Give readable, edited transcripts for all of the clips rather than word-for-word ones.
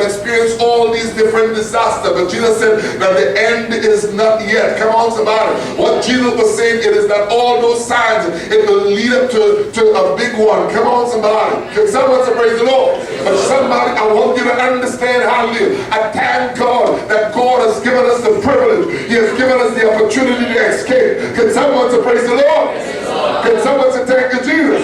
experience all these different disasters, but Jesus said that the end is not yet. Come on, somebody. What Jesus was saying, it is that all those signs, it will lead up to a big one. Come on, somebody. Can someone say praise the Lord? But somebody, I want you to understand, hallelujah. I thank God that God has given us the privilege. He has given us the opportunity to escape. Can someone say praise the Lord? Can someone say thank you, Jesus?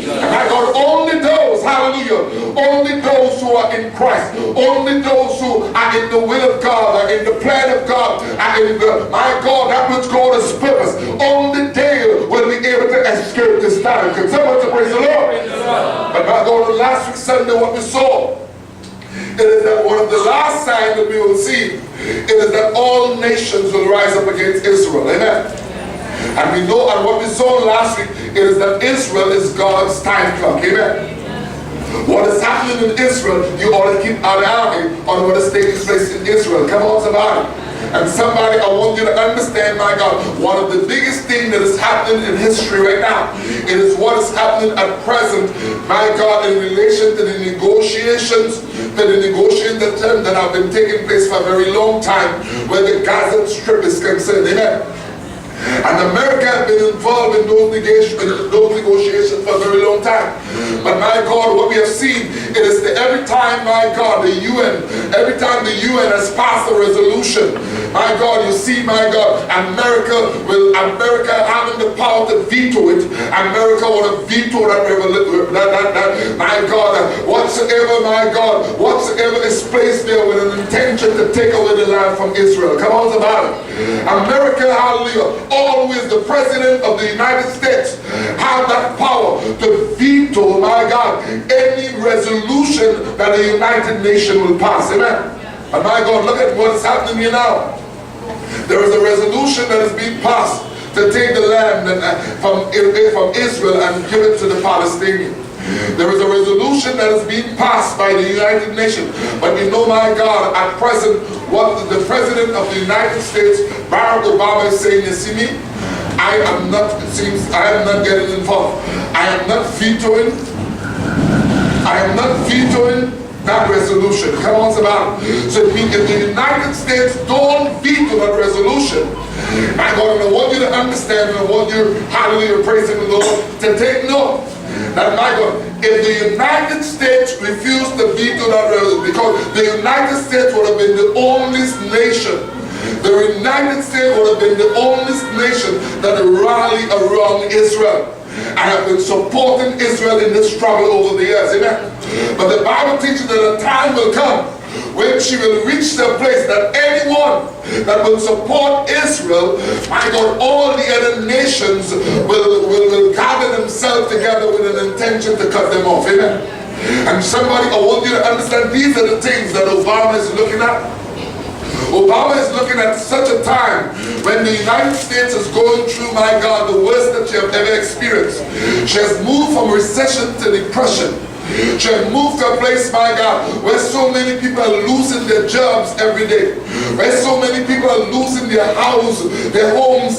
And I God, only those, hallelujah, only those who are in Christ, only those who are in the will of God, are in the plan of God, are in the, my God, that which God has purpose, only they will be able to escape this time. Can someone say praise the Lord? But my God, last week Sunday, what we saw, it is that one of the last signs that we will see, it is that all nations will rise up against Israel. Amen. And we know, and what we saw last week, it is that Israel is God's time clock. Amen. What is happening in Israel, you ought to keep an eye on what is taking place in Israel. Come on, somebody. And somebody, I want you to understand, my God, one of the biggest things that is happening in history right now, it is what is happening at present, my God, in relation to the negotiations that have been taking place for a very long time, where the Gaza Strip is concerned. Amen. And America has been involved in those negotiations for a very long time. But my God, what we have seen, it is that every time, my God, every time the UN has passed a resolution, my God, you see, my God, America having the power to veto it. America will veto that, my God, whatsoever is placed there with an intention to take away the land from Israel. Come on, somebody. America, hallelujah, always the President of the United States have that power to veto, my God, any resolution that the United Nations will pass. Amen. And my God, look at what is happening here now. There is a resolution that is being passed to take the land from Israel and give it to the Palestinians. There is a resolution that is being passed by the United Nations. But you know, my God, at present, what the President of the United States, Barack Obama, is saying, you see me, I am not getting involved. I am not vetoing that resolution. Come on, somebody. So if the United States don't veto that resolution, my God, and I want you to understand, and I want you, hallelujah, praising the Lord, to take note that, my God, if the United States refused to veto that resolution, because the United States would have been the only nation, the United States would have been the only nation that rallied around Israel. I have been supporting Israel in this struggle over the years. Amen. But the Bible teaches that a time will come when she will reach the place that anyone that will support Israel, my God, all the other nations will gather themselves together with an intention to cut them off. Amen. And somebody, I want you to understand, these are the things that Obama is looking at. Obama is looking at such a time when the United States is going through, my God, the worst that she has ever experienced. She has moved from recession to depression. She has moved to a place, my God, where so many people are losing their jobs every day. Where so many people are losing their homes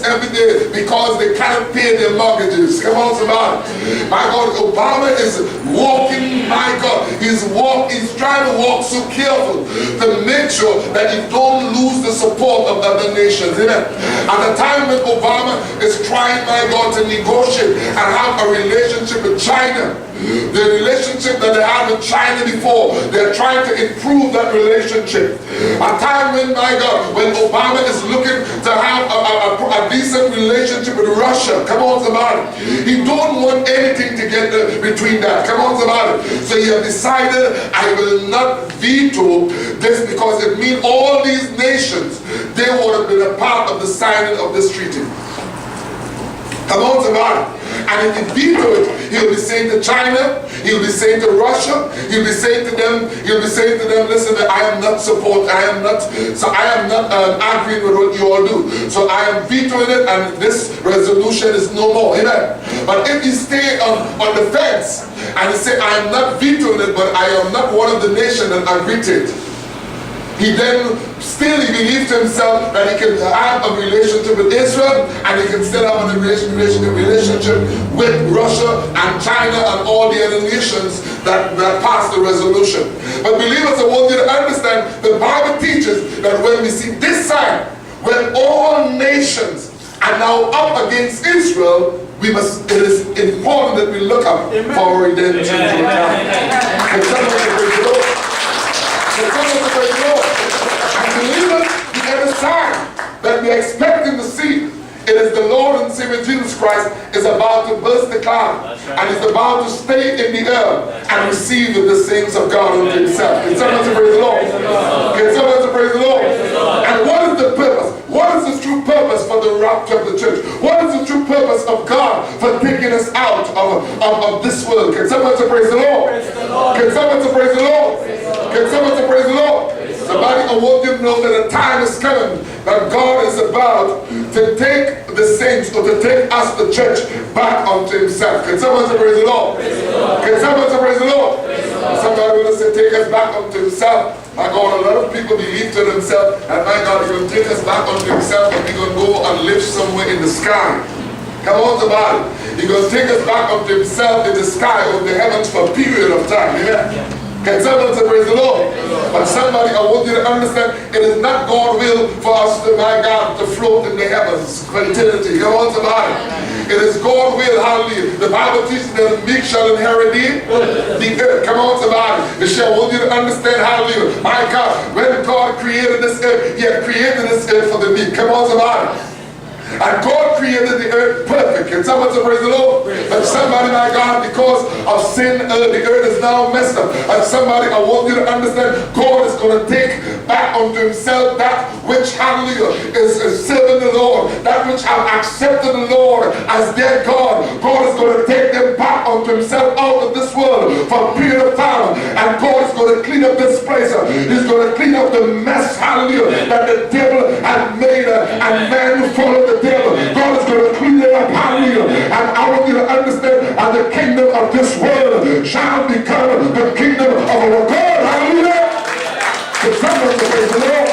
every day because they can't pay their mortgages. Come on, somebody. My God, Obama is walking, my God, he's trying to walk so careful to make sure that he don't lose the support of other nations. Amen. At the time when Obama is trying, my God, to negotiate and have a relationship with China, the relationship that they had with China before, they're trying to improve that relationship. A time when, my God, when Obama is looking to have a decent relationship with Russia. Come on, somebody. He don't want anything to get between that. Come on, somebody. So he has decided, I will not veto this, because it means all these nations, they would have been a part of the signing of this treaty. Come on, somebody. And if he veto it, he'll be saying to China, he'll be saying to Russia, he'll be saying to them, listen, I am not agreeing with what you all do. So I am vetoing it, and this resolution is no more. Amen. But if he stay on the fence and he say, I am not vetoing it, but I am not one of the nations that agreed to it, he then still believes to himself that he can have a relationship with Israel, and he can still have a relationship with Russia and China and all the other nations that passed the resolution. But believers, I want you to understand see this sign, when all nations are now up against Israel, it is important that we look up for redemption. Can someone say praise the Lord? Can someone say praise the Lord? And believers, every sign that we are expecting to see, it is the Lord and Savior Jesus Christ is about to burst the cloud and is about to stay in the earth and receive the saints of God unto himself. Can someone say praise the Lord? Can someone say praise the Lord? And what is the purpose? What is the true purpose for the rapture of the church? What is the true purpose of God for taking us out of this world? Can someone say praise the Lord? Can someone say praise the Lord? Can someone say praise the Lord? Somebody, I want you to know that a time is coming that God is about to take the saints, or to take us, the church, back unto himself. Can someone say praise the Lord? Can someone say praise the Lord? Somebody will say take us back unto himself. My God, a lot of people believe to themselves, and my God, he's going to take us back unto himself, and we're going to go and live somewhere in the sky. Come on, somebody. He's going to take us back unto himself in the sky, over the heavens, for a period of time. Amen. Can someone say praise the Lord? But somebody, I want you to understand, it is not God's will for us to, my God, to float in the heavens for eternity. Come on, somebody. It is God's will, hallelujah. The Bible teaches that the meek shall inherit the earth. Come on, somebody. I want you to understand, hallelujah. My God, when God created this earth, he had created this earth for the meek. Come on, somebody. And God created the earth perfect. Can someone say praise the Lord? But somebody, my God, because of sin, the earth is now messed up. And somebody, I want you to understand, God is going to take back unto himself that which, hallelujah, is serving the Lord, that which have accepted the Lord as their God. God is going to take them back unto himself out of this world for a period of time. And God is going to clean up this place. He's going to clean up the mess, hallelujah, that the devil had made, and man followed the devil. God is going to clean it up, hallelujah. And I want you to understand, and the kingdom of this world shall become the kingdom of our God, hallelujah. The someone to praise the Lord.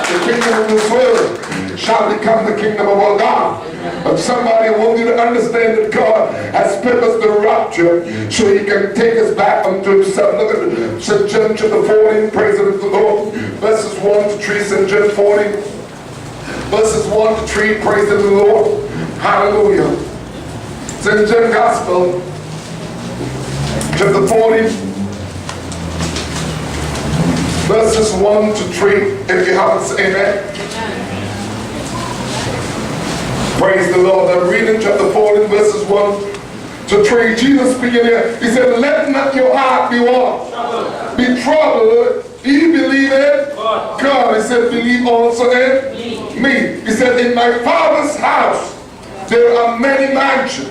The kingdom of this world shall become the kingdom of our God. But somebody, I want you to understand that God has purposed the rapture so he can take us back unto himself. Look at St. John chapter 14, praise the Lord, verses 1 to 3, St. John 14. Verses 1 to 3, praise the Lord. Hallelujah. St. John Gospel, chapter 14, verses 1 to 3. If you haven't said amen. Praise the Lord. I'm reading chapter 14, verses 1 to 3. Jesus speaking here. He said, let not your heart be what? Be troubled. Ye believe in God. He said, believe also in me. He said, in my Father's house there are many mansions.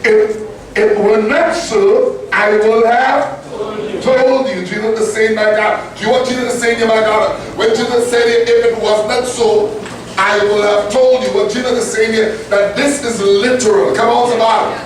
If it were not so, I will have told you. Jesus is saying, my God. Do you want Jesus to say to you, my God? When Jesus said it, if it was not so, I will have told you. What Jesus is saying here, that this is literal. Come on, somebody.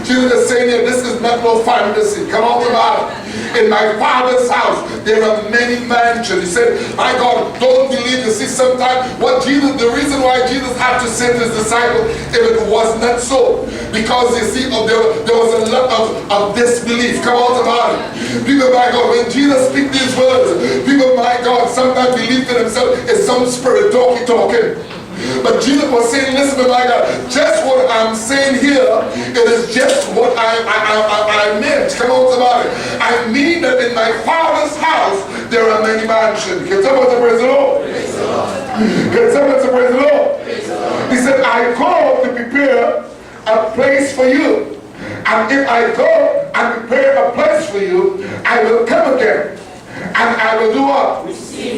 Jesus is saying here, this is not no fantasy. Come on, somebody. In my Father's house, there are many mansions. He said, my God, don't believe. You see, sometimes the reason why Jesus had to send his disciples, if it was not so, because you see, there was a lot of disbelief. Come on, somebody. People, my God, when Jesus speaks these words, people, my God, sometimes believe to themselves it's some spirit talking. But Jesus was saying, listen to my God, just what I'm saying here, it is just what I meant. Come on, somebody. I mean that in my Father's house, there are many mansions. Can someone say praise the Lord? Can someone say praise the Lord? He said, I go to prepare a place for you. And if I go and prepare a place for you, I will come again. And I will do what?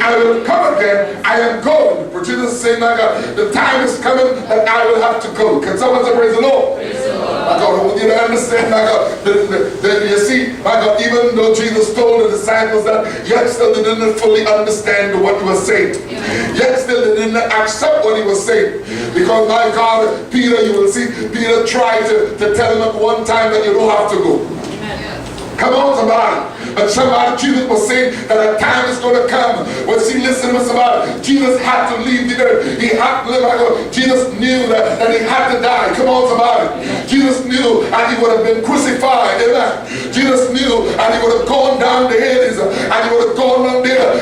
I will come again. I am going. For Jesus is saying, my God, the time is coming that I will have to go. Can someone say praise the Lord? My God, I want you to understand, my God, you see, my God, even though Jesus told the disciples that, yet still they didn't fully understand what he was saying. Yet still they didn't accept what he was saying. Because, my God, Peter, you will see, Peter tried to tell him at one time that you don't have to go. Come on, somebody. But somebody, Jesus was saying that a time is going to come. Well, see, listen to somebody. Jesus had to leave the earth. He had to live. Jesus knew that he had to die. Come on, somebody. Jesus knew and he would have been crucified. Amen. Jesus knew and he would have gone down to Hades and he would have gone down there